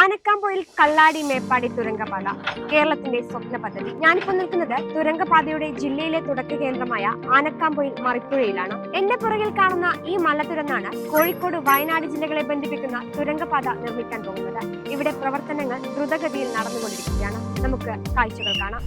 ആനക്കാംപൊയിൽ കള്ളാടി മേപ്പാടി തുരങ്കപാത കേരളത്തിന്റെ സ്വപ്ന പദ്ധതി. ഞാനിപ്പോൾ നിൽക്കുന്നത് തുരങ്കപാതയുടെ ജില്ലയിലെ തുടക്ക കേന്ദ്രമായ ആനക്കാംപൊയിൽ മറിപ്പുഴയിലാണ്. എന്റെ പുറകിൽ കാണുന്ന ഈ മല തുരന്നാണ് കോഴിക്കോട് വയനാട് ജില്ലകളെ ബന്ധിപ്പിക്കുന്ന തുരങ്കപാത നിർമ്മിക്കാൻ പോകുന്നത്. ഇവിടെ പ്രവർത്തനങ്ങൾ ദ്രുതഗതിയിൽ നടന്നുകൊണ്ടിരിക്കുകയാണ്. നമുക്ക് കാഴ്ചകൾ കാണാം.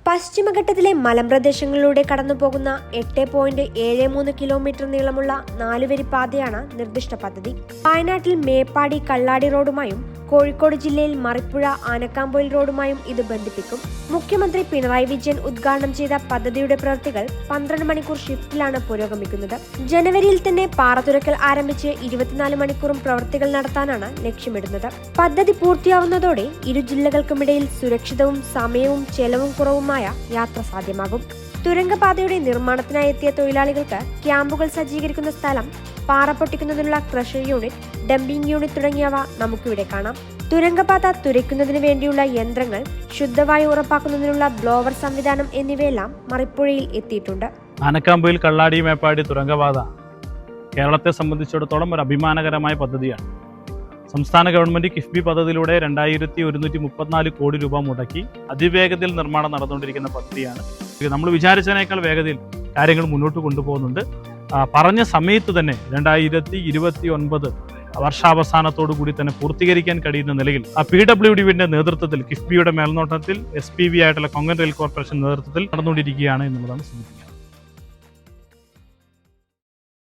പശ്ചിമഘട്ടത്തിലെ മലമ്പ്രദേശങ്ങളിലൂടെ കടന്നുപോകുന്ന 8.73 കിലോമീറ്റർ നീളമുള്ള 4-വരി പാതയാണ് നിർദ്ദിഷ്ട പദ്ധതി. വയനാട്ടിൽ മേപ്പാടി കള്ളാടി റോഡുമായും കോഴിക്കോട് ജില്ലയിൽ മറിപ്പുഴ ആനക്കാംപൊയിൽ റോഡുമായും ഇത് ബന്ധിപ്പിക്കും. മുഖ്യമന്ത്രി പിണറായി വിജയൻ ഉദ്ഘാടനം ചെയ്ത പദ്ധതിയുടെ പ്രവൃത്തികൾ 12 മണിക്കൂർ ഷിഫ്റ്റിലാണ് പുരോഗമിക്കുന്നത്. ജനുവരിയിൽ തന്നെ പാറ തുരക്കൽ ആരംഭിച്ച് 24 മണിക്കൂറും പ്രവൃത്തികൾ നടത്താനാണ് ലക്ഷ്യമിടുന്നത്. പദ്ധതി പൂർത്തിയാവുന്നതോടെ ഇരു ജില്ലകൾക്കുമിടയിൽ സുരക്ഷിതവും സമയവും ചെലവും കുറവുമായ യാത്ര സാധ്യമാകും. തുരങ്കപാതയുടെ നിർമ്മാണത്തിനായി എത്തിയ തൊഴിലാളികൾക്ക് ക്യാമ്പുകൾ സജ്ജീകരിക്കുന്ന സ്ഥലം, പാറ പൊട്ടിക്കുന്നതിനുള്ള ക്രഷർ യൂണിറ്റ്, ഡംപിംഗ് യൂണിറ്റ് തുടങ്ങിയവ നമുക്കിവിടെ കാണാം. തുരങ്കപാത തുരയ്ക്കുന്നതിന് വേണ്ടിയുള്ള യന്ത്രങ്ങൾ, ശുദ്ധവായു ഉറപ്പാക്കുന്നതിനുള്ള ബ്ലോവർ സംവിധാനം എന്നിവയെല്ലാം മറിപ്പുഴയിൽ എത്തിയിട്ടുണ്ട്. ആനക്കാംപൊയിൽ കള്ളാടി മേപ്പാടി തുരങ്കപാത കേരളത്തെ സംബന്ധിച്ചിടത്തോളം ഒരു അഭിമാനകരമായ പദ്ധതിയാണ്. സംസ്ഥാന ഗവൺമെന്റ് കിഫ്ബി പദ്ധതിയിലൂടെ 2134 കോടി രൂപ മുടക്കി അതിവേഗതയിൽ നിർമ്മാണം നടന്നുകൊണ്ടിരിക്കുന്ന പദ്ധതിയാണ്. നമ്മൾ വിചാരിച്ചതിനേക്കാൾ വേഗതയിൽ കാര്യങ്ങൾ മുന്നോട്ട് കൊണ്ടുപോകുന്നുണ്ട്. പറഞ്ഞ സമയത്ത് തന്നെ 2029 വർഷാവസാനത്തോടു കൂടി തന്നെ പൂർത്തീകരിക്കാൻ കഴിയുന്ന നിലയിൽ PWDന്റെ നേതൃത്വത്തിൽ കിഫ്ബിയുടെ മേൽനോട്ടത്തിൽ SPV ആയിട്ടുള്ള കൊങ്കൺ റെയിൽ കോർപ്പറേഷൻ നേതൃത്വത്തിൽ നടന്നുകൊണ്ടിരിക്കുകയാണ് എന്നുള്ളതാണ് സൂചിപ്പിക്കുന്നത്.